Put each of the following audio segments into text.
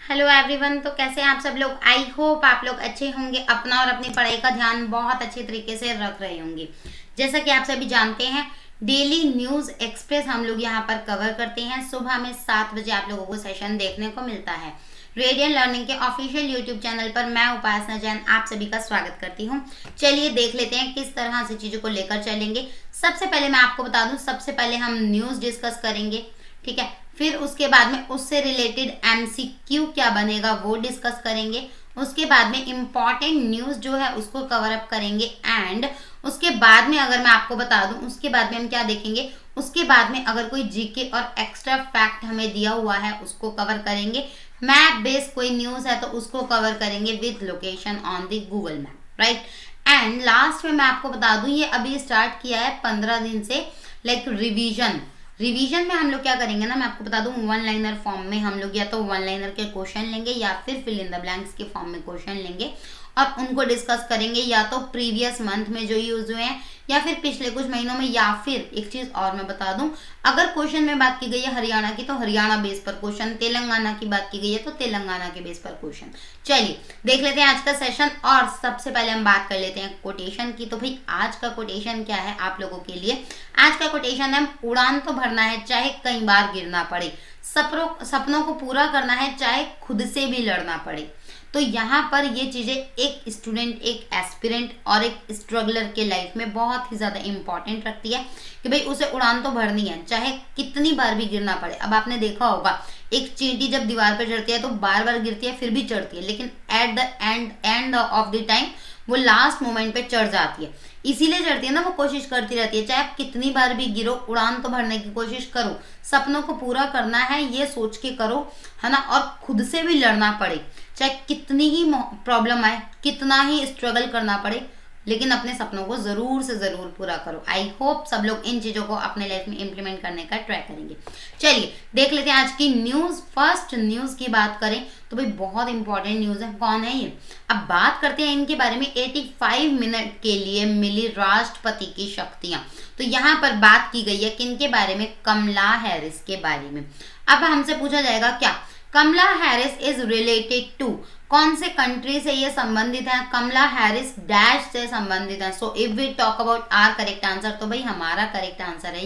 Hello everyone. तो कैसे हैं आप सब लोग। आई होप आप लोग अच्छे होंगे, अपना और अपनी पढ़ाई का ध्यान बहुत अच्छे तरीके से रख रहे होंगे। जैसा कि आप सभी जानते हैं, डेली न्यूज़ एक्सप्रेस हम लोग यहाँ पर कवर करते हैं। सुबह में 7 बजे आप लोगों को सेशन देखने को मिलता है। रेडियन लर्निंग के ऑफिशियल यूट्यूब चैनल पर मैं उपासना जैन आप सभी का स्वागत करती हूँ। चलिए देख लेते हैं किस तरह से चीज़ों को लेकर चलेंगे। सबसे पहले मैं आपको बता दूं, सबसे पहले हम न्यूज़ डिस्कस करेंगे, ठीक है। फिर उसके बाद में उससे रिलेटेड एमसीक्यू क्या बनेगा वो डिस्कस करेंगे। उसके बाद में इम्पॉर्टेंट न्यूज़ जो है उसको कवर अप करेंगे। एंड उसके बाद में अगर मैं आपको बता दूं, उसके बाद में हम क्या देखेंगे, उसके बाद में अगर कोई जीके और एक्स्ट्रा फैक्ट हमें दिया हुआ है उसको कवर करेंगे। मैप बेस्ड कोई न्यूज़ है तो उसको कवर करेंगे with location on the Google map, right. And last में मैं आपको बता दूं, ये अभी स्टार्ट किया है 15 दिन से, लाइक रिवीजन में हम लोग क्या करेंगे ना, मैं आपको बता दूं, वन लाइनर फॉर्म में हम लोग या तो वन लाइनर के क्वेश्चन लेंगे या फिर फिल इन द ब्लैंक्स के फॉर्म में क्वेश्चन लेंगे और उनको डिस्कस करेंगे, या तो प्रीवियस मंथ में जो यूज हुए हैं या फिर पिछले कुछ महीनों में। या फिर एक चीज और मैं बता दूं, अगर क्वेश्चन में बात की गई है हरियाणा की तो हरियाणा बेस पर क्वेश्चन, तेलंगाना की बात की गई है तो तेलंगाना के बेस पर क्वेश्चन। चलिए देख लेते हैं आज का सेशन। और सबसे पहले हम बात कर लेते हैं कोटेशन की। तो भाई आज का कोटेशन क्या है आप लोगों के लिए। आज का कोटेशन है, उड़ान तो भरना है चाहे कई बार गिरना पड़े, सपनों को पूरा करना है चाहे खुद से भी लड़ना पड़े। तो यहाँ पर ये चीज़ें एक स्टूडेंट, एक एस्पिरेंट और एक स्ट्रगलर के लाइफ में बहुत ही ज़्यादा इंपॉर्टेंट रखती है कि भाई उसे उड़ान तो भरनी है चाहे कितनी बार भी गिरना पड़े। अब आपने देखा होगा, एक चींटी जब दीवार पर चढ़ती है तो बार बार गिरती है फिर भी चढ़ती है, लेकिन at the end of the time वो लास्ट मोमेंट पे चढ़ जाती है। इसीलिए चढ़ती है ना, वो कोशिश करती रहती है चाहे आप कितनी बार भी गिरो, उड़ान तो भरने की कोशिश करो, सपनों को पूरा करना है ये सोच के करो, है ना। और खुद से भी लड़ना पड़े, चाहे कितनी ही प्रॉब्लम आए, कितना ही स्ट्रगल करना पड़े, लेकिन अपने सपनों को जरूर से जरूर पूरा करो। आई होप सब लोग इन चीजों को अपने लाइफ में इंप्लीमेंट करने का ट्राई करेंगे। चलिए देख लेते हैं आज की न्यूज। फर्स्ट न्यूज की बात करें तो भाई बहुत इंपॉर्टेंट न्यूज है। कौन है ये, अब बात करते हैं इनके बारे में। 85 मिनट के लिए मिली राष्ट्रपति की शक्तियां। तो यहाँ पर बात की गई है किनके बारे में, कमला हैरिस के बारे में। अब हमसे पूछा जाएगा क्या कमला हैरिस इज रिलेटेड टू, कौन से कंट्री से ये संबंधित है। कमला हैरिस डैश से संबंधित है। So if we talk about our correct answer, तो भाई हमारा करेक्ट आंसर है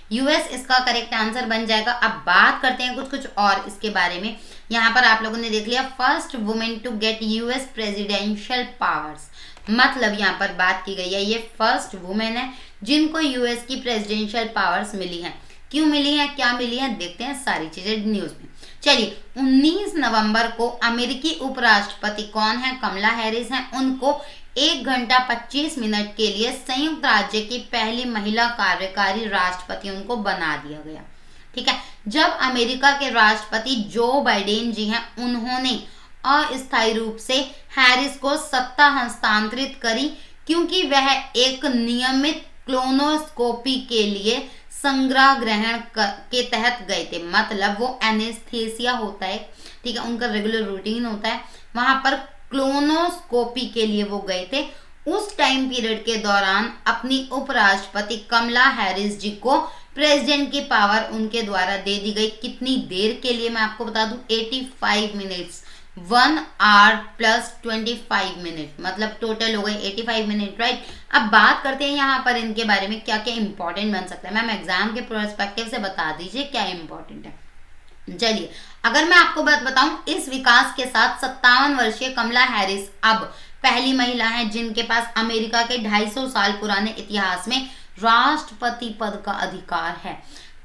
यूएस इसका करेक्ट आंसर बन जाएगा। अब बात करते हैं कुछ और इसके बारे में। यहाँ पर आप लोगों ने देख लिया, first women to get US presidential powers, मतलब यहाँ पर बात की गई है ये फर्स्ट वुमेन है जिनको यूएस की प्रेसिडेंशियल पावर्स मिली हैं। क्यों मिली है, क्या मिली है, देखते हैं सारी चीजें न्यूज में। चलिए 19 नवंबर को अमेरिकी उपराष्ट्रपति कौन है, कमला हैरिस हैं। उनको 1 घंटा 25 मिनट के लिए संयुक्त राज्य की पहली महिला कार्यकारी राष्ट्रपति उनको बना दिया गया, ठीक है। जब अमेरिका के राष्ट्रपति जो बाइडेन जी हैं, उन्होंने अस्थायी रूप से हैरिस को सत्ता हस्तांतरित करी क्योंकि वह एक नियमित क्लोनोस्कोपी के लिए संग्रह ग्रहण के तहत गए थे। मतलब वो एनेस्थेसिया होता है, ठीक है, उनका रेगुलर रूटीन होता है, वहां पर क्लोनोस्कोपी के लिए वो गए थे। उस टाइम पीरियड के दौरान अपनी उपराष्ट्रपति कमला हैरिस जी को प्रेसिडेंट की पावर उनके द्वारा दे दी गई। कितनी देर के लिए मैं आपको बता दूं, 85 मिनट्स, 1 आवर प्लस 25 मिनट, मतलब टोटल हो गए 85 मिनट, राइट। अब बात करते हैं यहाँ पर इनके बारे में क्या क्या इंपॉर्टेंट बन सकता है। मैम एग्जाम के पर्सपेक्टिव से बता दीजिए क्या इंपॉर्टेंट है। चलिए अगर मैं आपको बात बताऊं, इस विकास के साथ 57 वर्षीय कमला हैरिस अब पहली महिला है जिनके पास अमेरिका के 250 साल पुराने इतिहास में राष्ट्रपति पद का अधिकार है।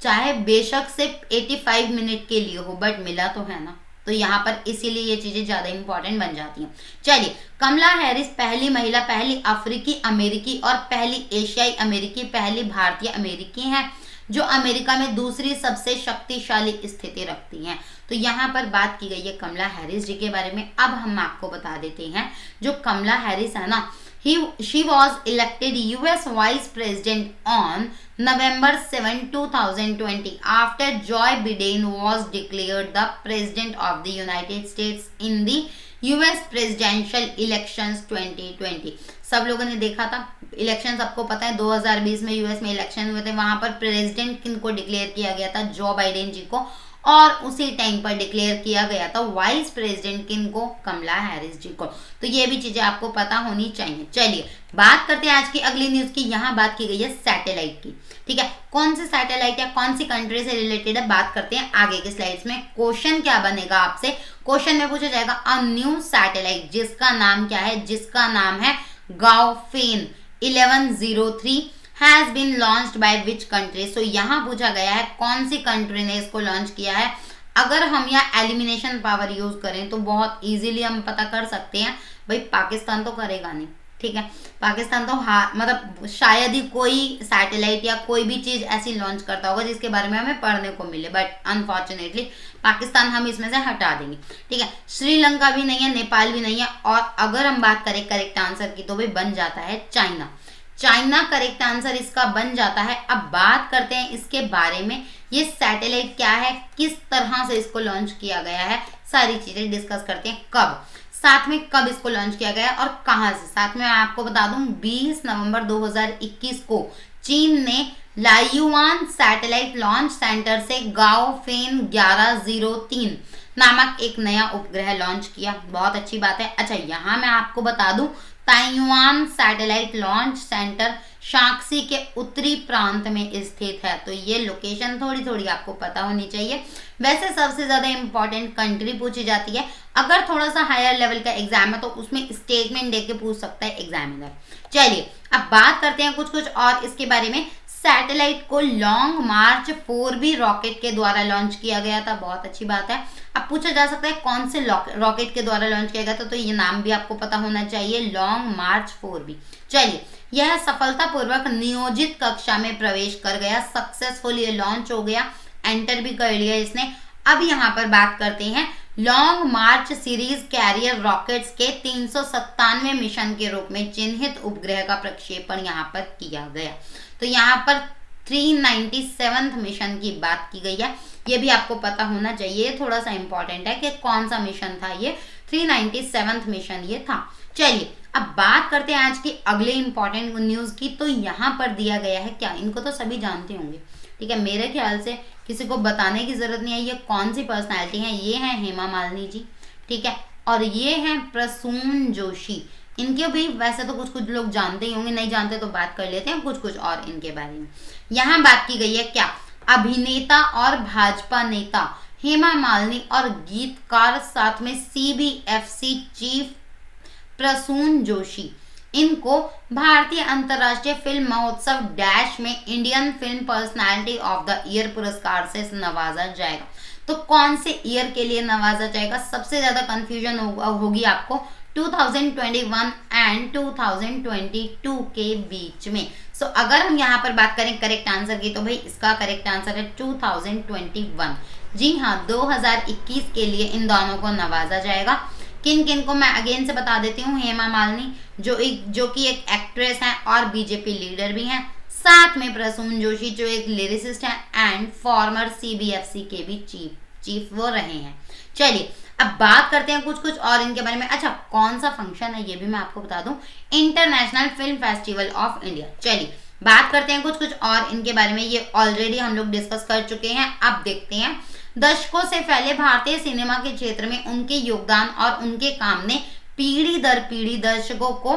चाहे बेशक सिर्फ 85 मिनट के लिए हो, बट मिला तो है ना, तो यहाँ पर इसीलिए ये चीजें ज्यादा इंपॉर्टेंट बन जाती हैं। चलिए कमला हैरिस पहली महिला, पहली अफ्रीकी अमेरिकी और पहली एशियाई अमेरिकी, पहली भारतीय अमेरिकी हैं जो अमेरिका में दूसरी सबसे शक्तिशाली स्थिति रखती हैं। तो यहाँ पर बात की गई है कमला हैरिस जी के बारे में। अब हम आपको बता देते हैं, जो कमला हैरिस है ना, she was elected US Vice President on November 7, 2020 after Joe Biden was declared the President of the United States in the US Presidential Elections 2020। सब लोगों ने देखा था इलेक्शन, सबको पता है 2020 में यूएस में इलेक्शन हुए थे, वहां पर प्रेसिडेंट किनको डिक्लेयर किया गया था, जो बाइडेन जी को। और उसी टाइम पर डिक्लेयर किया गया था वाइस प्रेसिडेंट किन को, कमला हैरिस जी को। तो ये भी चीजें आपको पता होनी चाहिए। चलिए बात करते हैं आज की अगली न्यूज की। यहाँ बात की गई है सैटेलाइट की, ठीक है। कौन सी सैटेलाइट या कौन सी कंट्री से रिलेटेड है, बात करते हैं आगे के स्लाइड्स में। क्वेश्चन क्या बनेगा आपसे, क्वेश्चन में पूछा जाएगा अ न्यू सैटेलाइट जिसका नाम क्या है, जिसका नाम है Gaofen 1103 has been launched by which country. So यहाँ पूछा गया है कौन सी कंट्री ने इसको लॉन्च किया है। अगर हम यहाँ एलिमिनेशन पावर यूज करें तो बहुत इजीली हम पता कर सकते हैं, भाई पाकिस्तान तो करेगा नहीं, ठीक है। पाकिस्तान तो मतलब शायद ही कोई सैटेलाइट या कोई भी चीज ऐसी लॉन्च करता होगा जिसके बारे में हमें पढ़ने को मिले, बट अनफॉर्चुनेटली पाकिस्तान हम इसमें से हटा देंगे, ठीक है। श्रीलंका भी नहीं है, नेपाल भी नहीं है, और अगर हम बात करें करेक्ट आंसर की तो भाई बन जाता है चाइना। चाइना करेक्ट आंसर इसका बन जाता है। अब बात करते हैं इसके बारे में, ये सैटेलाइट क्या है, किस तरह से इसको लॉन्च किया गया है, सारी चीजें डिस्कस करते हैं। कब, साथ में कब इसको लॉन्च किया गया और कहां से, साथ में मैं आपको बता दूं 20 नवंबर 2021 को चीन ने लायुआन सैटेलाइट लॉन्च सेंटर से गाओफेन 1103 नामक एक नया उपग्रह लॉन्च किया। बहुत अच्छी बात है। अच्छा यहाँ मैं आपको बता दूं Taiwan satellite launch centre Shanxi के उत्तरी प्रांत में स्थित है। तो ये लोकेशन थोड़ी थोड़ी आपको पता होनी चाहिए। वैसे सबसे ज्यादा इंपॉर्टेंट कंट्री पूछी जाती है, अगर थोड़ा सा हायर लेवल का एग्जाम है तो उसमें स्टेटमेंट दे के पूछ सकता है एग्जामिनर। चलिए अब बात करते हैं कुछ कुछ और इसके बारे में। सैटेलाइट को लॉन्ग मार्च 4B रॉकेट के द्वारा लॉन्च किया गया था। बहुत अच्छी बात है। अब पूछा जा सकता है कौन से रॉकेट के द्वारा लॉन्च किया गया था, तो ये नाम भी आपको पता होना चाहिए, लॉन्ग मार्च 4B। चलिए यह सफलतापूर्वक नियोजित कक्षा में प्रवेश कर गया, सक्सेसफुली लॉन्च हो गया, एंटर भी कर लिया इसने। अब यहाँ पर बात करते हैं लॉन्ग मार्च सीरीज कैरियर रॉकेट्स के 397वें मिशन के रूप में चिन्हित उपग्रह का प्रक्षेपण यहाँ पर किया गया। तो यहाँ पर 397th मिशन की बात की गई है, ये भी आपको पता होना चाहिए, थोड़ा सा इंपॉर्टेंट है कि कौन सा मिशन था ये, 397th मिशन ये था। चलिए अब बात करते हैं आज की अगले इंपॉर्टेंट न्यूज की। तो यहाँ पर दिया गया है क्या, इनको तो सभी जानते होंगे, ठीक है, मेरे ख्याल से किसी को बताने की जरूरत नहीं है। ये कौन सी पर्सनालिटी है, ये है हेमा मालिनी जी, ठीक है, और ये है प्रसून जोशी। इनके भी वैसे तो कुछ कुछ लोग जानते ही होंगे, नहीं जानते तो बात कर लेते हैं कुछ कुछ और इनके बारे में। यहाँ बात की गई है क्या, अभिनेता और भाजपा नेता हेमा मालिनी और गीतकार साथ में CBFC चीफ प्रसून जोशी, इनको भारतीय अंतर्राष्ट्रीय फिल्म महोत्सव डैश में Indian film personality of the year पुरस्कार से नवाजा जाएगा। तो कौन से ईयर के लिए नवाजा जाएगा, सबसे ज्यादा कंफ्यूजन होगी आपको 2021 एंड 2022 के बीच में। सो अगर हम यहाँ पर बात करें करेक्ट आंसर की, तो भाई इसका करेक्ट आंसर है 2021। जी हाँ, 2021 के लिए इन दोनों को नवाजा जाएगा। किन किन को मैं अगेन से बता देती हूँ, हेमा मालिनी जो कि एक एक्ट्रेस हैं और बीजेपी लीडर भी हैं, साथ में प्रसून जोशी जो एक लिरिसिस्ट हैं एंड फॉर्मर CBFC के भी चीफ वो रहे हैं। चलिए अब बात करते हैं कुछ कुछ और इनके बारे में। अच्छा कौन सा फंक्शन है ये भी मैं आपको बता दूं, international film festival of India. चलिए बात करते हैं कुछ कुछ और इनके बारे में, ये ऑलरेडी हम लोग डिस्कस कर चुके हैं। अब देखते हैं दशकों से फैले भारतीय सिनेमा के क्षेत्र में उनके योगदान और उनके काम ने पीढ़ी दर पीढ़ी दर्शकों को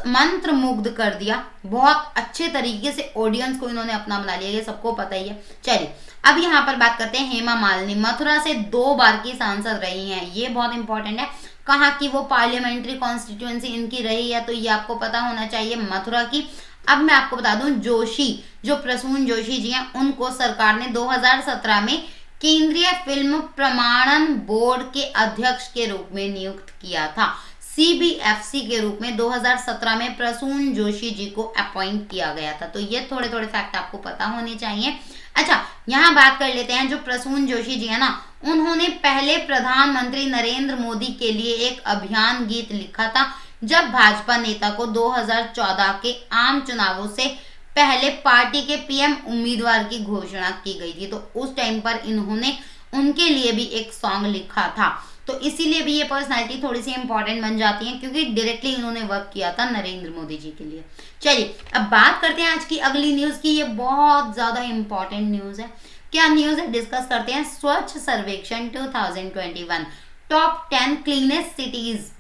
मंत्र मुग्ध कर दिया। बहुत अच्छे तरीके से ऑडियंस को इन्होंने अपना बना लिया, ये सबको पता ही है। चलिए अब यहाँ पर बात करते हैं हेमा मालिनी मथुरा से 2 बार की सांसद रही हैं, ये बहुत इंपॉर्टेंट है। कहाँ की, वो पार्लियामेंट्री कॉन्स्टिट्यूएंसी इनकी रही है, तो ये आपको पता होना चाहिए, मथुरा की। अब मैं आपको बता दूं जोशी जो प्रसून जोशी जी हैं, उनको सरकार ने 2017 में केंद्रीय फिल्म प्रमाणन बोर्ड के अध्यक्ष के रूप में नियुक्त किया था। CBFC के रूप में 2017 में प्रसून जोशी जी को अपॉइंट किया गया था। तो ये थोड़े थोड़े फैक्ट आपको पता होने चाहिए। अच्छा यहाँ बात कर लेते हैं, जो प्रसून जोशी जी है ना, उन्होंने पहले प्रधानमंत्री नरेंद्र मोदी के लिए एक अभियान गीत लिखा था जब भाजपा नेता को 2014 के आम चुनावों से पहले पार्टी के PM उम्मीदवार की घोषणा की गई थी। तो उस टाइम पर इन्होंने उनके लिए भी एक सॉन्ग लिखा था, तो इसीलिए भी ये पर्सनालिटी थोड़ी सी इंपॉर्टेंट बन जाती है क्योंकि डायरेक्टली इन्होंने वर्क किया था नरेंद्र मोदी जी के लिए। चलिए अब बात करते हैं आज की अगली न्यूज की। ये बहुत ज्यादा इंपॉर्टेंट न्यूज है क्या न्यूज है डिस्कस करते हैं। Swachh Survekshan 2021 top 10 cleanest cities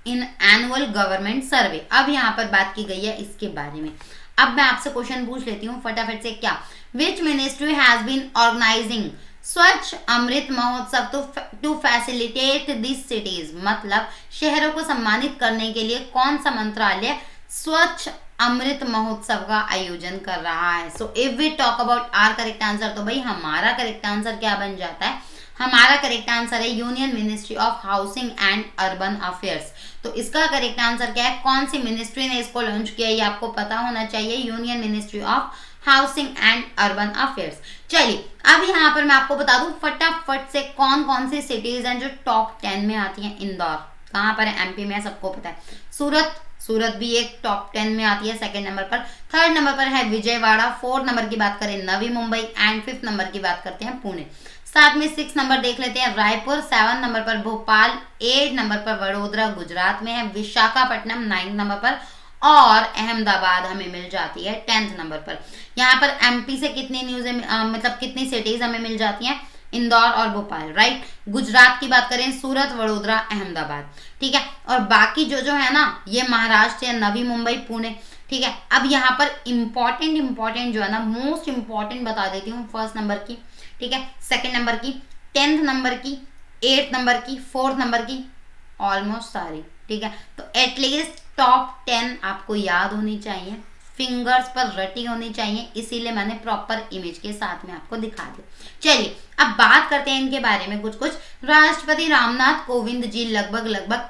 in annual government survey. अब यहाँ पर बात की गई है इसके बारे में। अब मैं आपसे क्वेश्चन पूछ लेती हूँ फटाफट से, क्या which ministry has been organizing Swachh Amrit महोत्सव टू फैसिलिटेट दिस सिटीज, मतलब शहरों को सम्मानित करने के लिए कौन सा मंत्रालय स्वच्छ अमृत महोत्सव का आयोजन कर रहा है। So if we talk about our correct answer, तो भाई हमारा करेक्ट आंसर क्या बन जाता है, हमारा करेक्ट आंसर है union ministry of housing and urban affairs. तो इसका करेक्ट आंसर क्या है, कौन सी मिनिस्ट्री ने इसको लॉन्च किया, ये आपको पता होना चाहिए, union ministry of housing and urban affairs. चलिए अब यहाँ पर मैं आपको बता दूं फटाफट से कौन कौन सी सिटीज हैं जो टॉप 10 में आती हैं। इंदौर कहाँ पर है, एमपी में, सबको पता है। सूरत भी एक टॉप 10 में आती है सेकंड नंबर पर। थर्ड नंबर पर है विजयवाड़ा। फोर्थ नंबर की बात करें Navi Mumbai and fifth number की बात करते हैं पुणे। साथ में 6 नंबर देख लेते हैं रायपुर। 7 नंबर पर भोपाल। 8 नंबर पर वडोदरा गुजरात में है। विशाखापट्टनम 9 नंबर पर और अहमदाबाद हमें मिल जाती है 10th नंबर पर। यहाँ पर एमपी से कितनी न्यूज मतलब कितनी सिटीज हमें मिल जाती हैं, इंदौर और भोपाल, राइट। गुजरात की बात करें सूरत, वडोदरा, अहमदाबाद, ठीक है। और बाकी जो है ना ये महाराष्ट्र है, नवी मुंबई, पुणे, ठीक है। अब यहाँ पर इंपॉर्टेंट जो है ना मोस्ट इंपॉर्टेंट बता देती हूँ। फर्स्ट नंबर की, ठीक है, सेकंड नंबर की, 10th नंबर की, 8th नंबर की, 4th नंबर की, ऑलमोस्ट सारी, ठीक है। तो एटलीस्ट टॉप 10 आपको याद होनी चाहिए, फिंगर्स पर रटी होनी चाहिए, इसीलिए मैंने प्रॉपर इमेज के साथ में आपको दिखा दिया। चलिए अब बात करते हैं इनके बारे में कुछ। राष्ट्रपति रामनाथ कोविंद जी लगभग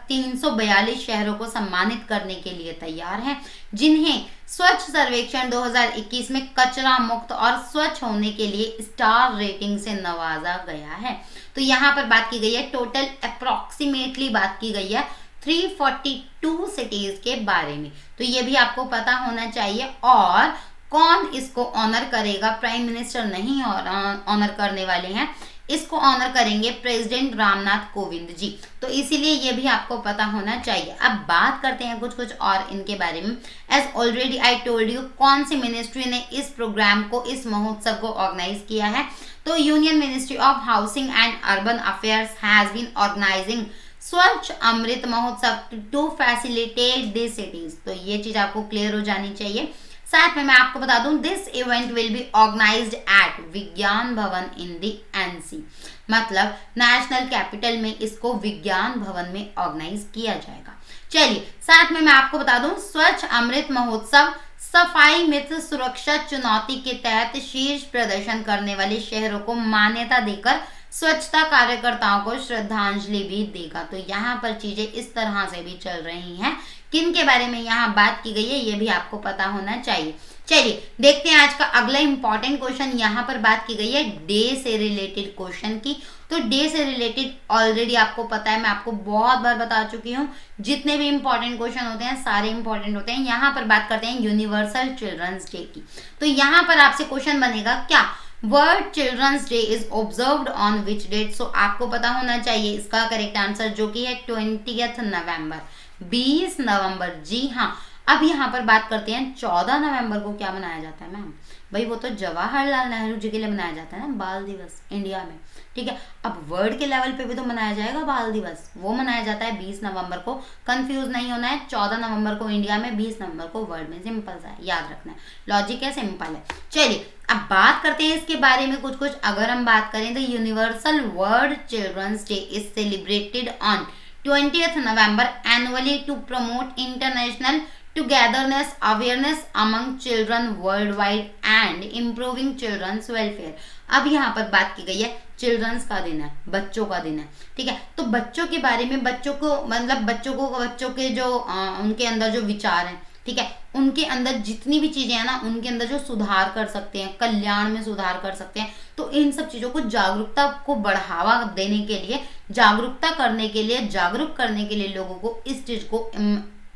342 शहरों को सम्मानित करने के लिए तैयार हैं, जिन्हें स्वच्छ सर्वेक्षण 2021 में कचरा मुक्त और स्वच्छ होने के लिए स्टार रेटिंग से नवाजा गया है। तो यहाँ पर बात की गई है, टोटल अप्रोक्सीमेटली बात की गई है 342 सिटीज के बारे में। तो ये भी आपको पता होना चाहिए। और कौन इसको ऑनर करेगा, प्राइम मिनिस्टर नहीं ऑनर करने वाले हैं, इसको ऑनर करेंगे प्रेसिडेंट रामनाथ कोविंद जी। तो इसीलिए ये भी आपको पता होना चाहिए। अब बात करते हैं कुछ और इनके बारे में। As already I told you, कौन सी मिनिस्ट्री ने इस प्रोग्राम को, इस महोत्सव को ऑर्गेनाइज किया है, तो union ministry of housing and urban affairs has been organizing Swachh Amrit महोत्सव टू फैसिलिटेट दिस सिटीज। तो ये चीज आपको क्लियर हो जानी चाहिए। साथ में मैं आपको बता दूं this event will be organized at Vigyan Bhawan in the NC, मतलब नेशनल कैपिटल में इसको विज्ञान भवन में ऑर्गेनाइज किया जाएगा। चलिए साथ में मैं आपको बता दूं स्वच्छ अमृत महोत्सव सफाई मित्र सुरक्षा चुनौती के तहत शीर्ष प्रदर्शन करने वाले शहरों को मान्यता देकर स्वच्छता कार्यकर्ताओं को श्रद्धांजलि भी देगा। तो यहाँ पर चीजें इस तरह से भी चल रही हैं। किन के बारे में यहाँ बात की गई है ये भी आपको पता होना चाहिए। चलिए देखते हैं आज का अगला इंपॉर्टेंट क्वेश्चन। यहाँ पर बात की गई है डे से रिलेटेड क्वेश्चन की। तो डे से रिलेटेड ऑलरेडी आपको पता है, मैं आपको बहुत बार बता चुकी हूँ, जितने भी इंपॉर्टेंट क्वेश्चन होते हैं सारे इंपॉर्टेंट होते हैं। यहाँ पर बात करते हैं यूनिवर्सल चिल्ड्रंस डे की। तो यहाँ पर आपसे क्वेश्चन बनेगा, क्या world children's day is observed on which date. So आपको पता होना चाहिए इसका करेक्ट आंसर, जो कि है 20 नवंबर, 20 नवंबर। जी हाँ। अब यहाँ पर बात करते हैं 14 नवंबर को क्या मनाया जाता है मैम, भाई वो तो जवाहरलाल नेहरू जी के लिए मनाया जाता है ना, बाल दिवस इंडिया में, ठीक है। अब वर्ल्ड के लेवल पे भी तो मनाया जाएगा बाल दिवस, वो मनाया जाता है 20 नवंबर को। कंफ्यूज नहीं होना है, 14 नवंबर को इंडिया में, 20 नवंबर को वर्ल्ड में। सिंपल सा है, याद रखना है, लॉजिक है, सिंपल है। चलिए अब बात करते हैं इसके बारे में कुछ। अगर हम बात करें तो universal world children's day is celebrated on 20th November annually to promote international togetherness, awareness among children worldwide and improving children's welfare। अब यहाँ पर बात की गई है चिल्ड्रंस का दिन है, बच्चों का दिन है, ठीक है। तो बच्चों के बारे में, बच्चों को मतलब बच्चों के जो उनके अंदर जो विचार हैं, ठीक है, उनके अंदर जितनी भी चीजें हैं ना, उनके अंदर जो सुधार कर सकते हैं, कल्याण में सुधार कर सकते हैं, तो इन सब चीजों को जागरूकता को बढ़ावा देने के लिए, जागरूकता करने के लिए, जागरूक करने के लिए लोगों को इस चीज को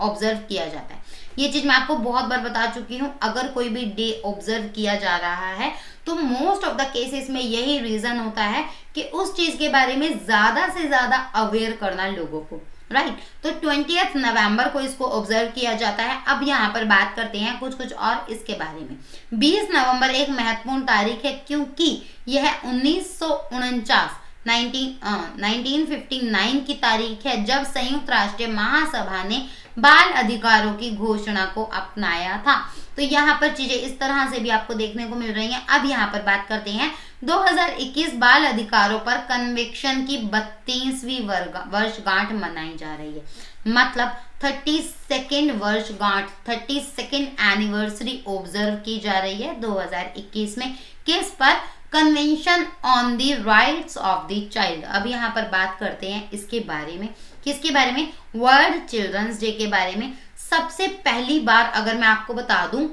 ऑब्जर्व किया जाता है। ये चीज मैं आपको बहुत बार बता चुकी हूँ। अगर कोई भी डे ऑब्जर्व किया जा रहा है तो मोस्ट ऑफ द केसेस में यही रीजन होता है कि उस चीज के बारे में ज्यादा से ज्यादा अवेयर करना लोगों को, राइट। तो 20 नवंबर को इसको ऑब्जर्व किया जाता है। अब यहाँ पर बात करते हैं कुछ और इसके बारे में। 20 नवंबर एक महत्वपूर्ण तारीख है क्योंकि यह 1959 की तारीख है जब संयुक्त राष्ट्र महासभा ने बाल अधिकारों की घोषणा को अपनाया था। तो यहाँ पर चीजें इस तरह से भी आपको देखने को मिल रही हैं। अब यहाँ पर बात करते हैं 2021 बाल अधिकारों पर कन्वेंशन की 32वीं वर्षगांठ मनाई जा रही है। मतलब 32nd वर्षगांठ, 32nd एनिवर्सरी ऑब्जर्व की जा रही है 2021 में। किस पर? Convention on the rights of the child. अब यहाँ पर बात करते हैं इसके बारे में। किसके बारे में? वर्ल्ड चिल्ड्रंस डे के बारे में। सबसे पहली बार अगर मैं आपको बता दूं,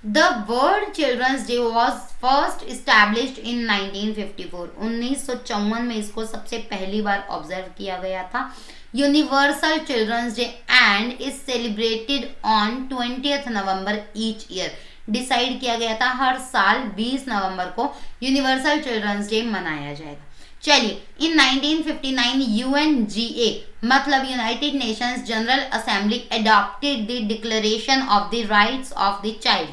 the world children's day was first established in 1954। 1954 में इसको सबसे पहली बार ऑब्जर्व किया गया था। Universal children's day and is celebrated on 20 November each year. Decide किया गया था हर साल 20 नवंबर को यूनिवर्सल चिल्ड्रंस डे मनाया जाएगा। चलिए, इन 1959 UNGA मतलब United Nations general assembly adopted the declaration of the rights of the child.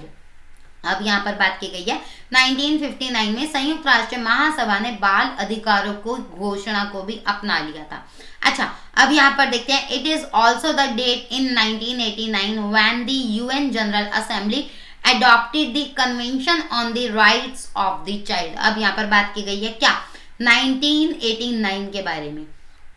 अब यहाँ पर बात की गई है 1959 में संयुक्त राष्ट्र महासभा ने बाल अधिकारों को घोषणा को भी अपना लिया था। अच्छा, अब यहाँ पर देखते हैं, it is also the date in 1989 when the UN general assembly adopted the convention on the rights of the child। अब यहाँ पर बात की गई है क्या? 1989 के बारे में।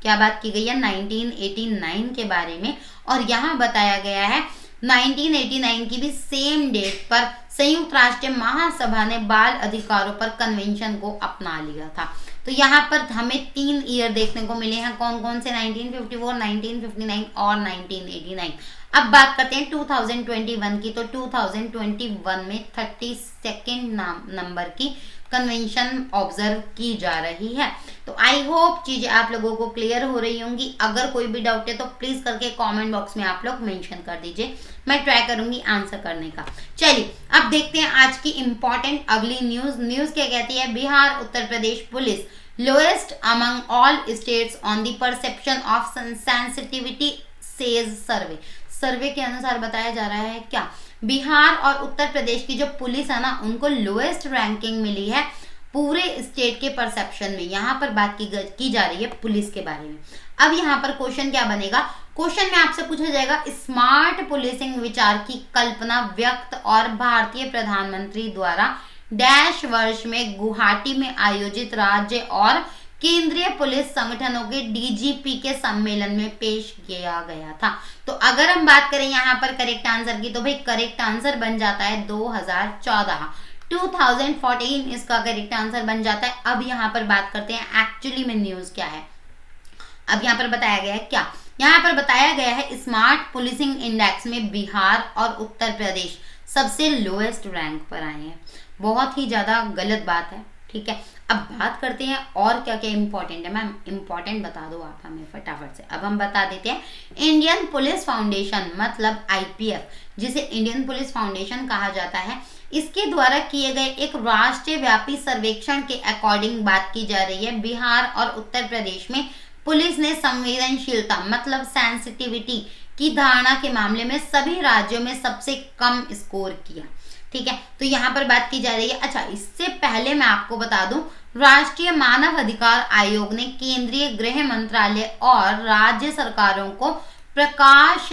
क्या बात की गई है? 1989 के बारे में। और यहाँ बताया गया है 1989 की भी सेम डेट पर संयुक्त राष्ट्र महासभा ने बाल अधिकारों पर कन्वेंशन को अपना लिया था। तो यहाँ पर हमें 3 ईयर देखने को मिले हैं। कौन कौन से? 1954, 1959 और 1989। अब बात करते हैं 2021 की। तो 2021 में 32nd नंबर की कन्वेंशन ऑब्जर्व की जा रही है। तो आई होप चीजें आप लोगों को क्लियर हो रही होंगी। अगर कोई भी डाउट है तो प्लीज करके कमेंट बॉक्स में आप लोग मेंशन कर दीजिए, मैं ट्राई करूंगी आंसर करने का। चलिए, अब देखते हैं आज की इंपॉर्टेंट अगली न्यूज क्या कहती है। Bihar Uttar Pradesh police lowest among all states on the perception of sensitivity says survey के अनुसार बताया जा रहा है क्या? बिहार और उत्तर प्रदेश की जो पुलिस है ना, उनको लोएस्ट रैंकिंग मिली है पूरे स्टेट के परसेप्शन में। यहाँ पर बात की जा रही है पुलिस के बारे में। अब यहाँ पर क्वेश्चन क्या बनेगा? क्वेश्चन में आपसे पूछा जाएगा, स्मार्ट पुलिसिंग विचार की कल्पना व्यक्त और भारतीय प्रधानमंत्री द्वारा डैश वर्ष में गुवाहाटी में आयोजित राज्य और केंद्रीय पुलिस संगठनों के DGP के सम्मेलन में पेश किया गया था। तो अगर हम बात करें यहाँ पर करेक्ट आंसर की, तो भाई करेक्ट आंसर बन जाता है 2014। 2014 इसका करेक्ट आंसर बन जाता है। अब यहाँ पर बात करते हैं एक्चुअली में न्यूज क्या है। अब यहाँ पर बताया गया है क्या? यहाँ पर बताया गया है स्मार्ट पुलिसिंग इंडेक्स में बिहार और उत्तर प्रदेश सबसे लोएस्ट रैंक पर आए हैं। बहुत ही ज्यादा गलत बात है, ठीक है। अब बात करते हैं और क्या क्या इंपॉर्टेंट है। मैम इंपॉर्टेंट बता दो आप हमें फटाफट से। अब हम बता देते हैं, इंडियन पुलिस फाउंडेशन मतलब IPF, जिसे इंडियन पुलिस फाउंडेशन कहा जाता है, इसके द्वारा किए गए एक राष्ट्रीय व्यापी सर्वेक्षण के अकॉर्डिंग बात की जा रही है बिहार और उत्तर प्रदेश में पुलिस ने संवेदनशीलता मतलब सेंसिटिविटी की धारणा के मामले में सभी राज्यों में सबसे कम स्कोर किया, ठीक है। तो यहाँ पर बात की जा रही है। अच्छा, इससे पहले मैं आपको बता दूं, राष्ट्रीय मानव अधिकार आयोग ने केंद्रीय गृह मंत्रालय और राज्य सरकारों को प्रकाश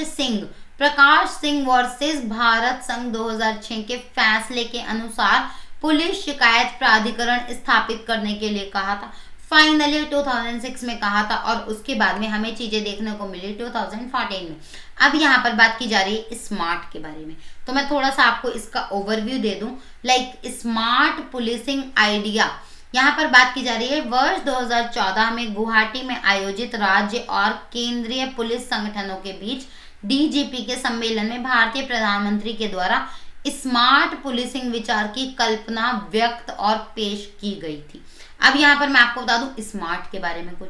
सिंह वर्सेस भारत संघ 2006 के फैसले के अनुसार पुलिस शिकायत प्राधिकरण स्थापित करने के लिए कहा था। फाइनली 2006 में कहा था और उसके बाद में हमें चीजें देखने को मिली 2014 में। अब यहाँ पर बात की जा रही है स्मार्ट के बारे में। तो मैं थोड़ा सा आपको इसका ओवरव्यू दे दूं। लाइक स्मार्ट पुलिसिंग आइडिया, यहाँ पर बात की जा रही है वर्ष 2014 में गुवाहाटी में आयोजित राज्य और केंद्रीय पुलिस संगठनों के बीच DGP के सम्मेलन में भारतीय प्रधानमंत्री के द्वारा स्मार्ट पुलिसिंग विचार की कल्पना व्यक्त और पेश की गई थी। अब यहाँ पर मैं आपको बता दूं स्मार्ट के बारे में कुछ,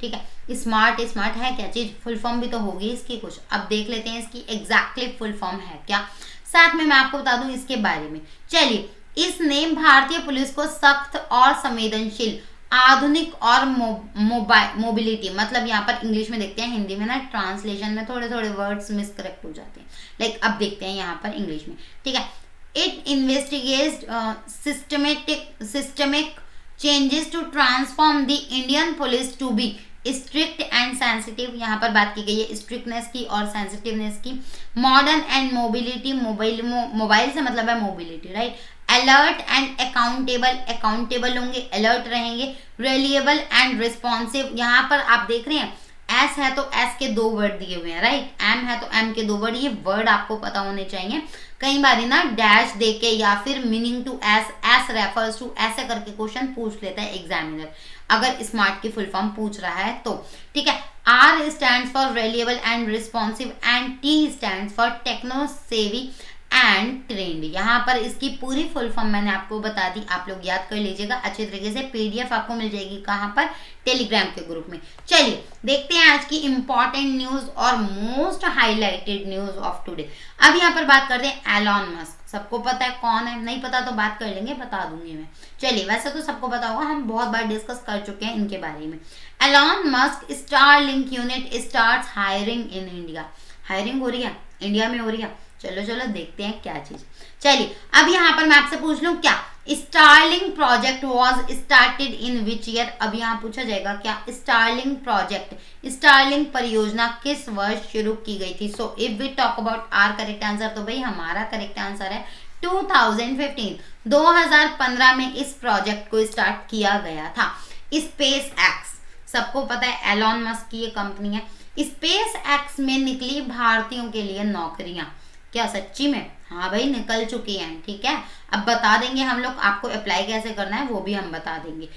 ठीक है। स्मार्ट है क्या चीज? फुल फॉर्म भी तो होगी इसकी कुछ। अब देख लेते हैं इसकी एग्जैक्टली फुल फॉर्म है क्या, साथ में मैं आपको बता दूं इसके बारे में। चलिए, इसने भारतीय पुलिस को सख्त और संवेदनशील आधुनिक और मोबिलिटी, मतलब यहाँ पर इंग्लिश में देखते हैं, हिंदी में ना ट्रांसलेशन में थोड़े थोड़े वर्ड्स मिस करेक्ट हो जाते हैं, लाइक अब देखते हैं यहाँ पर इंग्लिश में, ठीक है। It investigate systemic changes to transform the Indian police to be strict and sensitive, यहाँ पर बात की गई है स्ट्रिक्टनेस की और सेंसिटिवनेस की। मॉडर्न एंड मोबिलिटी, मोबाइल से मतलब है mobility, right. Alert and accountable, accountable होंगे, अलर्ट रहेंगे। रिलायबल एंड रिस्पॉन्सिव, यहाँ पर आप देख रहे हैं एस है तो एस के 2 वर्ड दिए हुए हैं, राइट। एम है तो एम के 2 वर्ड, ये वर्ड आपको पता होने चाहिए। कई बार ना डैश देके या फिर meaning to S, S refers to, ऐसे करके क्वेश्चन पूछ लेता है एग्जामिनर, अगर स्मार्ट की फुल फॉर्म पूछ रहा है तो, ठीक है। R stands for reliable and responsive and T stands for techno savvy and trend. यहाँ पर इसकी पूरी फुल फॉर्म मैंने आपको बता दी, आप लोग याद कर लीजिएगा अच्छे तरीके से। पीडीएफ आपको मिल जाएगी कहाँ पर, टेलीग्राम के ग्रुप में। चलिए देखते हैं आज की इंपॉर्टेंट न्यूज और most highlighted news of today. अब यहाँ पर बात करते हैं एलॉन मस्क। सबको पता है कौन है, नहीं पता तो बात कर लेंगे, बता दूंगी मैं। चलिए वैसे तो सबको पता होगा, हम बहुत बार डिस्कस कर चुके हैं इनके बारे में। Elon Musk Starlink unit starts hiring in India. Hiring हो रही है इंडिया में, हो रही है। चलो चलो देखते हैं क्या चीज। चलिए अब यहाँ पर मैं आपसे पूछ लूं, क्या Starlink project was started in which year. अब यहाँ पूछा जाएगा क्या स्टारलिंक प्रोजेक्ट, स्टारलिंक परियोजना किस वर्ष शुरू की गई थी। So if we talk about our correct answer, तो भाई हमारा करेक्ट आंसर है 2015। 2015 में इस प्रोजेक्ट को स्टार्ट किया गया था। स्पेस एक्स, सबको पता है एलॉन मस्क की ये कंपनी है। स्पेस एक्स में निकली भारतीयों के लिए नौकरियां, क्या सच्ची में? हाँ भाई निकल चुकी हैं, ठीक है। अब बता देंगे हम लोग, आपको अप्लाई कैसे करना है वो भी हम बता देंगे।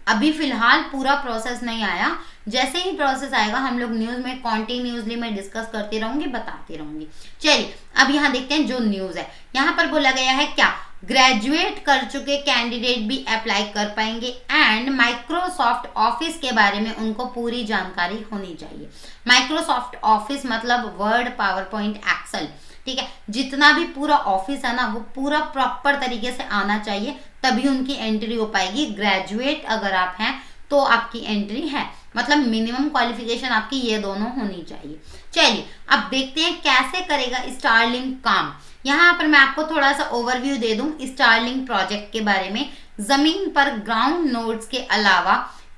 अभी फिलहाल पूरा प्रोसेस नहीं आया, जैसे ही प्रोसेस आएगा हम लोग न्यूज में कॉन्टिन्यूसली मैं डिस्कस करती रहूंगी, बताती रहूंगी। चलिए अब यहाँ देखते हैं जो न्यूज है। यहाँ पर बोला गया है क्या ग्रेजुएट कर चुके कैंडिडेट भी अप्लाई कर पाएंगे एंड माइक्रोसॉफ्ट ऑफिस के बारे में उनको पूरी जानकारी होनी चाहिए। माइक्रोसॉफ्ट ऑफिस मतलब वर्ड, पावर पॉइंट, एक्सेल, ठीक है। जितना भी पूरा ऑफिस है ना वो पूरा प्रॉपर तरीके से आना चाहिए, तभी उनकी एंट्री हो पाएगी। ग्रेजुएट अगर आप हैं तो आपकी एंट्री है, मतलब मिनिमम क्वालिफिकेशन आपकी ये दोनों होनी चाहिए। चलिए अब देखते हैं कैसे करेगा स्टारलिंक काम। यहाँ पर मैं आपको थोड़ा सा ओवरव्यू दे दूं स्टारलिंक प्रोजेक्ट के बारे में। जमीन पर ग्राउंड नोड्स के अलावा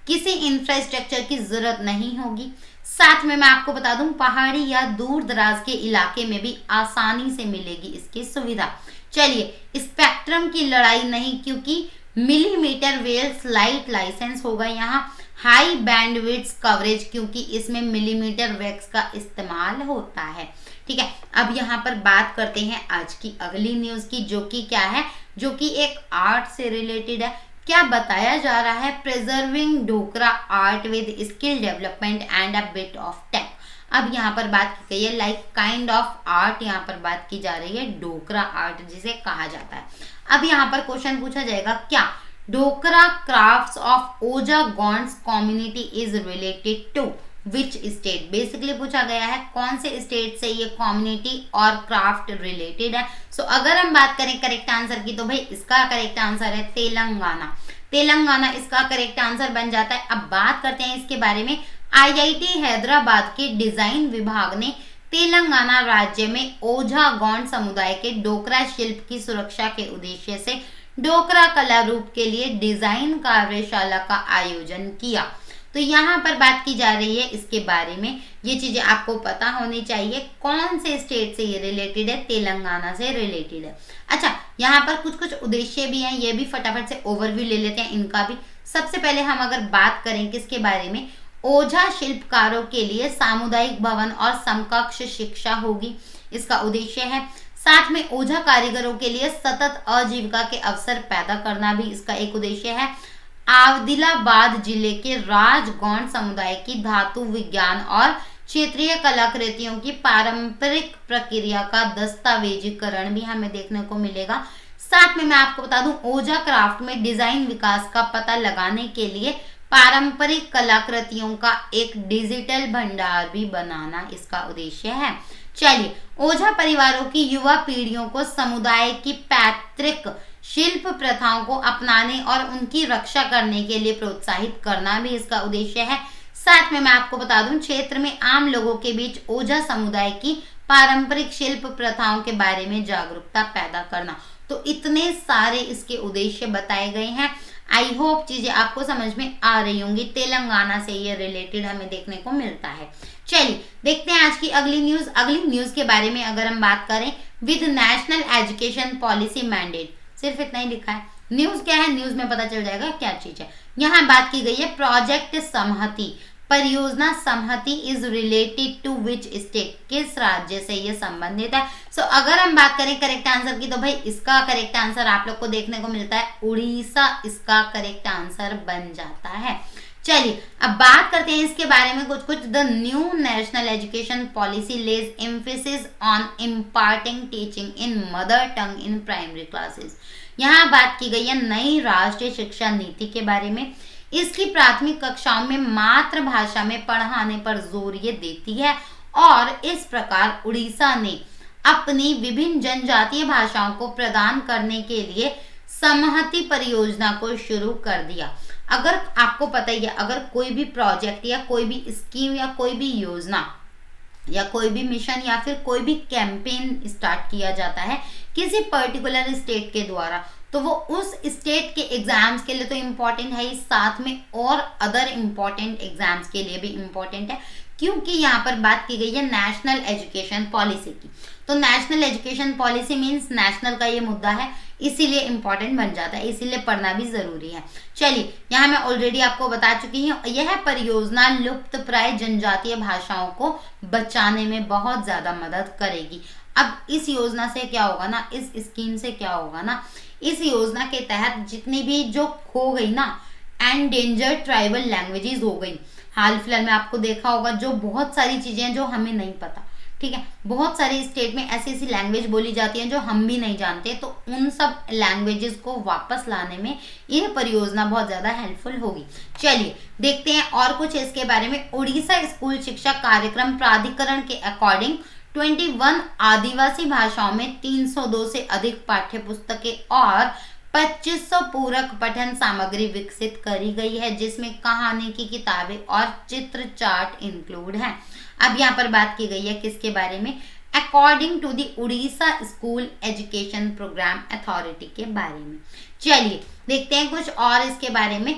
किसी इंफ्रास्ट्रक्चर की जरूरत नहीं होगी। साथ में मैं आपको बता दूं पहाड़ी या दूर दराज के इलाके में भी आसानी से मिलेगी इसकी सुविधा। चलिए स्पेक्ट्रम की लड़ाई नहीं, क्योंकि मिलीमीटर वेव स्लाइट लाइसेंस होगा यहाँ। हाई बैंडविड्थ कवरेज, क्योंकि इसमें मिलीमीटर वेव्स का इस्तेमाल होता है, ठीक है। अब यहाँ पर बात करते हैं आज की अगली न्यूज की, जो कि क्या है, जो कि एक आर्ट से रिलेटेड है। क्या बताया जा रहा है, preserving Dokra art with skill development and a bit of tech. अब यहाँ पर बात की गई है लाइक काइंड ऑफ आर्ट, यहाँ पर बात की जा रही है डोकरा आर्ट जिसे कहा जाता है। अब यहाँ पर क्वेश्चन पूछा जाएगा क्या डोकरा crafts of Ojha Gonds community is related to which state. Basically पूछा गया है कौन से स्टेट से ये कम्युनिटी और क्राफ्ट रिलेटेड है। सो अगर हम बात करें करेक्ट आंसर की, तो भाई इसका करेक्ट आंसर है तेलंगाना। तेलंगाना इसका करेक्ट आंसर बन जाता है। अब बात करते हैं इसके बारे में। आईआईटी हैदराबाद के डिजाइन विभाग ने तेलंगाना राज्य में ओझा गौंड समुदाय के डोकरा शिल्प की सुरक्षा के उद्देश्य से डोकरा कला रूप के लिए डिजाइन कार्यशाला का आयोजन किया। तो यहाँ पर बात की जा रही है इसके बारे में, ये चीजें आपको पता होनी चाहिए। कौन से स्टेट से ये रिलेटेड है, तेलंगाना से रिलेटेड है। अच्छा यहाँ पर कुछ कुछ उद्देश्य भी हैं, ये भी फटाफट से ओवरव्यू ले लेते हैं इनका भी। सबसे पहले हम अगर बात करें किसके बारे में, ओझा शिल्पकारों के लिए सामुदायिक भवन और समकक्ष शिक्षा होगी, इसका उद्देश्य है। साथ में ओझा कारीगरों के लिए सतत आजीविका के अवसर पैदा करना भी इसका एक उद्देश्य है। आदिलाबाद जिले के राजगौंड समुदाय की धातु विज्ञान और क्षेत्रीय कलाकृतियों की पारंपरिक प्रक्रिया का दस्तावेजीकरण भी हमें देखने को मिलेगा। साथ में मैं आपको बता दूं ओझा क्राफ्ट में डिजाइन विकास का पता लगाने के लिए पारंपरिक कलाकृतियों का एक डिजिटल भंडार भी बनाना इसका उद्देश्य है। चलिए ओझा परिवारों की युवा पीढ़ियों को समुदाय की पैतृक शिल्प प्रथाओं को अपनाने और उनकी रक्षा करने के लिए प्रोत्साहित करना भी इसका उद्देश्य है। साथ में मैं आपको बता दूं, क्षेत्र में आम लोगों के बीच ओझा समुदाय की पारंपरिक शिल्प प्रथाओं के बारे में जागरूकता पैदा करना। तो इतने सारे इसके उद्देश्य बताए गए हैं। आई होप चीजें आपको समझ में आ रही होंगी। तेलंगाना से ये रिलेटेड हमें देखने को मिलता है। चलिए देखते हैं आज की अगली न्यूज। अगली न्यूज के बारे में अगर हम बात करें, with national education policy mandate, सिर्फ इतना ही लिखा है। न्यूज क्या है, न्यूज में पता चल जाएगा क्या चीज है। यहाँ बात की गई है प्रोजेक्ट समहति, परियोजना Samhati is related to which state, किस राज्य से ये संबंधित है। सो अगर हम बात करें करेक्ट आंसर की, तो भाई इसका करेक्ट आंसर आप लोग को देखने को मिलता है उड़ीसा, इसका करेक्ट आंसर बन जाता है। चलिए अब बात करते हैं इसके बारे में कुछ। The new national education policy lays emphasis on imparting teaching in mother tongue in primary classes. यहाँ बात की गई है नई राष्ट्रीय शिक्षा नीति के बारे में। इसकी प्राथमिक कक्षाओं में मातृभाषा में पढ़ाने पर जोर ये देती है और इस प्रकार उड़ीसा ने अपनी विभिन्न जनजातीय भाषाओं को प्रदान करने के लिए समहति परियोजना को शुरू कर दिया। अगर आपको पता ही है, अगर कोई भी प्रोजेक्ट या कोई भी स्कीम या कोई भी योजना या कोई भी मिशन या फिर कोई भी कैंपेन स्टार्ट किया जाता है किसी पर्टिकुलर स्टेट के द्वारा, तो वो उस स्टेट के एग्जाम्स के लिए तो इम्पोर्टेंट है ही, साथ में और अदर इम्पोर्टेंट एग्जाम्स के लिए भी इम्पोर्टेंट है, क्योंकि यहाँ पर बात की गई है नेशनल एजुकेशन पॉलिसी की। तो national education policy means national का ये मुद्दा है, इसीलिए इम्पोर्टेंट बन जाता है, इसीलिए पढ़ना भी जरूरी है। चलिए यहाँ मैं ऑलरेडी आपको बता चुकी हूँ, यह परियोजना लुप्त प्राय जनजातीय भाषाओं को बचाने में बहुत ज्यादा मदद करेगी। अब इस योजना से क्या होगा ना, इस स्कीम से क्या होगा ना, इस योजना के तहत जितनी भी जो खो गई ना एंडेंजर्ड ट्राइबल लैंग्वेजेस हो गई, हाल फिलहाल में आपको देखा होगा जो बहुत सारी चीजें जो हमें नहीं पता, ठीक है, बहुत सारे स्टेट में ऐसी ऐसी लैंग्वेज बोली जाती है जो हम भी नहीं जानते, तो उन सब लैंग्वेजेस को वापस लाने में यह परियोजना बहुत ज्यादा हेल्पफुल होगी। चलिए देखते हैं और कुछ इसके बारे में। उड़ीसा स्कूल शिक्षा कार्यक्रम प्राधिकरण के अकॉर्डिंग 21 आदिवासी भाषाओं में 302 से अधिक पाठ्य पुस्तकें और 2500 पूरक पठन सामग्री विकसित करी गई है, जिसमें कहानी की किताबें और चित्र चार्ट इंक्लूड हैं। अब यहाँ पर बात की गई है किसके बारे में, according to the Orissa school education programme authority के बारे में। चलिए देखते हैं कुछ और इसके बारे में।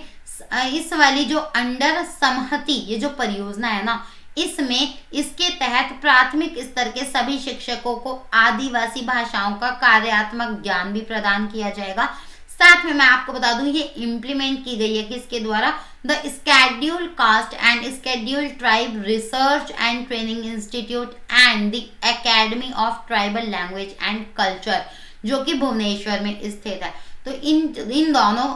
इस वाली जो अंडर समहति ये जो परियोजना है ना, इसमें इसके तहत प्राथमिक स्तर के सभी शिक्षकों को आदिवासी भाषाओं का कार्यात्मक ज्ञान भी प्रदान किया जाएगा। साथ में मैं आपको बता दूं ये इम्प्लीमेंट की गई है किसके द्वारा, the schedule caste and schedule tribe research and training institute and the academy of tribal language and culture, जो कि भुवनेश्वर में स्थित है। तो इन दोनों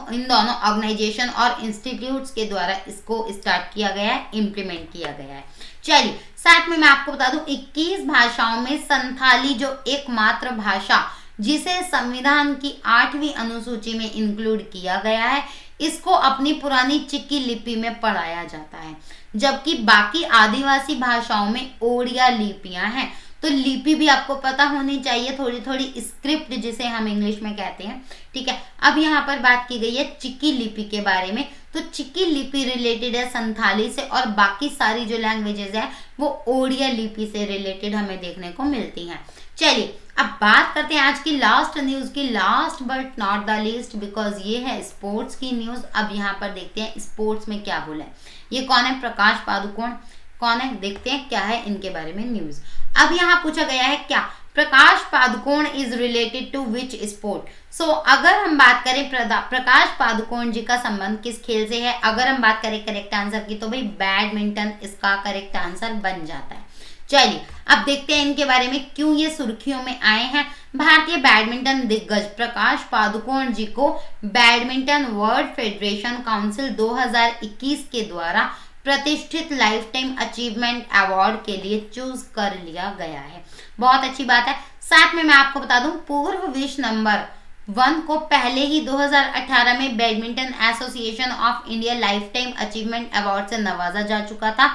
ऑर्गेनाइजेशन और इंस्टीट्यूट्स के द्वारा इसको स्टार्ट किया गया है, इम्प्लीमेंट किया गया है। चलिए साथ में मैं आपको बता दूं 21 भाषाओं में संथाली जो एकमात्र भाषा जिसे संविधान की 8वीं अनुसूची में इंक्लूड किया गया है, इसको अपनी पुरानी चिकी लिपि में पढ़ाया जाता है, जबकि बाकी आदिवासी भाषाओं में ओडिया लिपियां हैं। तो लिपि भी आपको पता होनी चाहिए, थोड़ी थोड़ी स्क्रिप्ट जिसे हम इंग्लिश में कहते हैं, ठीक है। अब यहाँ पर बात की गई है चिकी लिपि के बारे में। तो चिकी लिपि रिलेटेड है संथाली से और बाकी सारी जो लैंग्वेजेस है वो ओडिया लिपि से रिलेटेड हमें देखने को मिलती हैं। चलिए अब बात करते हैं आज की लास्ट न्यूज की, last but not the least, because ये है स्पोर्ट्स की न्यूज। अब यहाँ पर देखते हैं स्पोर्ट्स में क्या बोला है। ये कौन है, प्रकाश पादुकोण कौन है, देखते हैं क्या है इनके बारे में न्यूज। अब यहाँ पूछा गया है क्या, Prakash Padukone is related to which sport. So अगर हम बात करें प्रकाश पादुकोण जी का संबंध किस खेल से है, अगर हम बात करें करेक्ट आंसर की, तो भाई बैडमिंटन इसका करेक्ट आंसर बन जाता है। चलिए अब देखते हैं इनके बारे में क्यों ये सुर्खियों में आए हैं। भारतीय बैडमिंटन दिग्गज प्रकाश पादुकोण जी को बैडमिंटन वर्ल्ड फेडरेशन काउंसिल 2021 के द्वारा प्रतिष्ठित लाइफ टाइम अचीवमेंट अवार्ड के लिए चूज कर लिया गया है। बहुत अच्छी बात है। साथ में मैं आपको बता दूं पूर्व विश्व नंबर 1 को पहले ही 2018 में badminton association of India life time achievement award से नवाजा जा चुका था।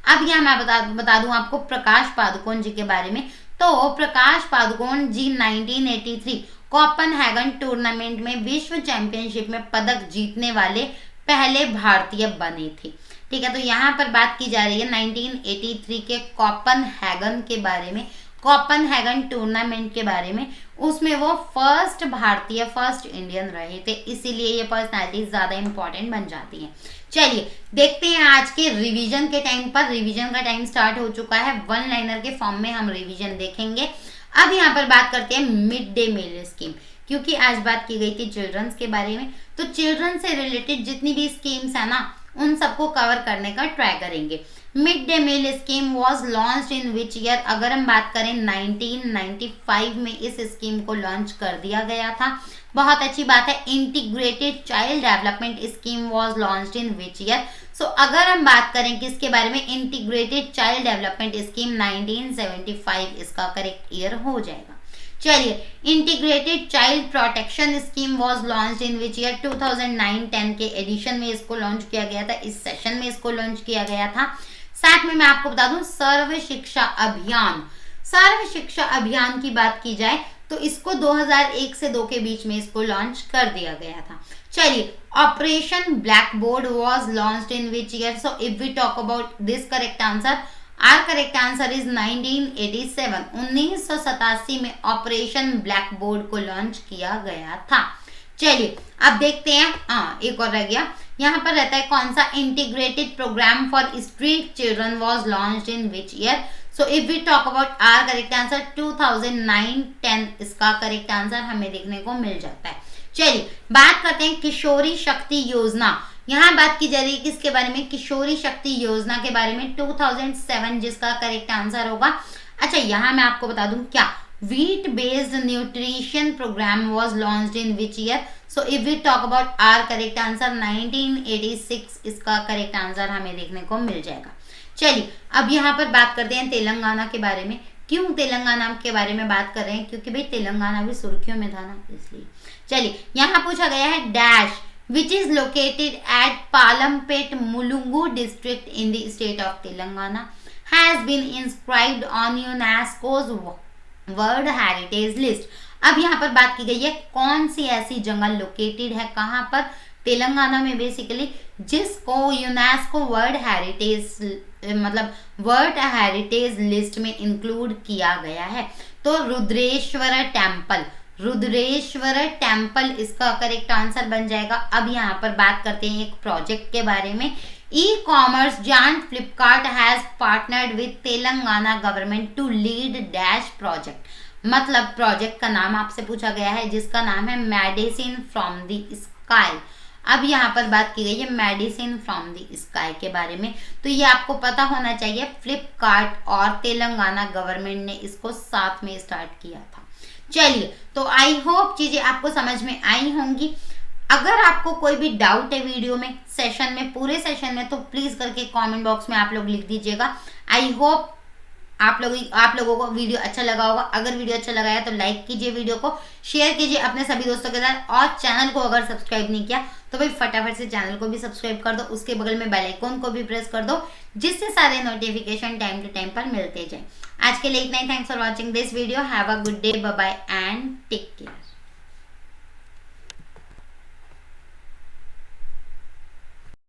अब यहाँ मैं बता दूं आपको प्रकाश पादुकोण जी के बारे में। तो प्रकाश पादुकोण जी 1983 कोपेनहेगन टूर्नामेंट में विश्व चैंपियनशिप में पदक जीतने वाले पहले भारतीय बने थे। ठीक है, तो यहाँ पर बात की जा रही है 1983 के कोपेनहेगन के बारे में, कोपेनहेगन टूर्नामेंट के बारे में। उसमें वो फर्स्ट भारतीय, फर्स्ट इंडियन रहे थे, इसीलिए ये पर्सनालिटी ज्यादा इंपॉर्टेंट बन जाती है। चलिए देखते हैं आज के रिवीजन के टाइम पर। रिवीजन का टाइम स्टार्ट हो चुका है, वन लाइनर के फॉर्म में हम रिवीजन देखेंगे। अब यहाँ पर बात करते हैं मिड डे मील स्कीम, क्योंकि आज बात की गई थी चिल्ड्रंस के बारे में, तो चिल्ड्रन से रिलेटेड जितनी भी स्कीम्स है ना, उन सबको कवर करने का ट्राई करेंगे। Mid day meal scheme was launched in which year? अगर हम बात करें 1995 में इस स्कीम को लॉन्च कर दिया गया था। बहुत अच्छी बात है। Integrated child development scheme was launched in which year? So अगर हम बात करें किसके बारे में, इंटीग्रेटेड चाइल्ड डेवलपमेंट स्कीम 1975 इसका करेक्ट ईयर हो जाएगा। चलिए, integrated child protection scheme was launched in which year? 2009-10 के एडिशन में इसको लॉन्च किया गया था, इस सेशन में इसको लॉन्च किया गया था। साथ में मैं आपको बता दूं सर्व शिक्षा अभियान, सर्व शिक्षा अभियान की बात की जाए तो इसको 2001 से 2 के बीच में इसको लॉन्च कर दिया गया था। चलिए, operation blackboard was launched in which year? So if we talk about this correct answer, our correct answer is 1987। 1987 में ऑपरेशन ब्लैक बोर्ड को लॉन्च किया गया था। चलिए अब देखते हैं, एक और रह गया यहाँ पर रहता है कौन सा, integrated programme for street children was launched in which year? So if we talk about our correct answer 2009-10 इसका करेक्ट आंसर हमें देखने को मिल जाता है। चलिए बात करते हैं किशोरी शक्ति योजना। यहाँ बात की जा रही है किसके बारे में, किशोरी शक्ति योजना के बारे में, 2007 जिसका करेक्ट आंसर होगा। अच्छा यहाँ मैं आपको बता दूं क्या, wheat based nutrition programme was launched in which year? So if we talk about our correct answer 1986 इसका करेक्ट आंसर हमें देखने को मिल जाएगा। चलिए अब यहाँ पर बात करते हैं तेलंगाना के बारे में। क्यों तेलंगाना के बारे में बात कर रहे हैं, क्योंकि भाई तेलंगाना भी सुर्खियों में था ना, इसलिए। चलिए यहाँ पूछा गया है dash which is located at Palampet, Mulungu district in the state of Telangana has been inscribed on UNESCO's World Heritage List। अब यहाँ पर बात की गई है कौन सी ऐसी जगह लोकेटेड है, कहाँ पर, तेलंगाना में बेसिकली, जिसको यूनेस्को वर्ल्ड हेरिटेज मतलब वर्ल्ड हेरिटेज लिस्ट में इंक्लूड किया गया है। तो रुद्रेश्वर टेम्पल, रुद्रेश्वर टेम्पल इसका करेक्ट आंसर बन जाएगा। अब यहाँ पर बात करते हैं एक प्रोजेक्ट के बारे में। E commerce giant Flipkart has partnered with Telangana government to lead dash project. मतलब प्रोजेक्ट का नाम आपसे पूछा गया है जिसका नाम है मेडिसिन फ्रॉम द स्काई। अब यहाँ पर बात की गई है मेडिसिन फ्रॉम द स्काई के बारे में, तो ये आपको पता होना चाहिए। फ्लिपकार्ट और तेलंगाना गवर्नमेंट ने इसको साथ में स्टार्ट किया था। चलिए तो आई होप चीजें आपको समझ में आई होंगी। अगर आपको कोई भी डाउट है वीडियो में, सेशन में, पूरे सेशन में, तो प्लीज करके कमेंट बॉक्स में आप लोग लिख दीजिएगा। आई होप आप लोगों को वीडियो अच्छा लगा होगा। अगर वीडियो अच्छा लगा है तो लाइक कीजिए, वीडियो को शेयर कीजिए अपने सभी दोस्तों के साथ, और चैनल को अगर सब्सक्राइब नहीं किया तो भाई फटाफट से चैनल को भी सब्सक्राइब कर दो, उसके बगल में बेल आइकन को भी प्रेस कर दो, जिससे सारे नोटिफिकेशन टाइम टू टाइम पर मिलते जाए। आज के लिए इतना ही। Thanks for watching this video. Have a good day, bye bye and take care.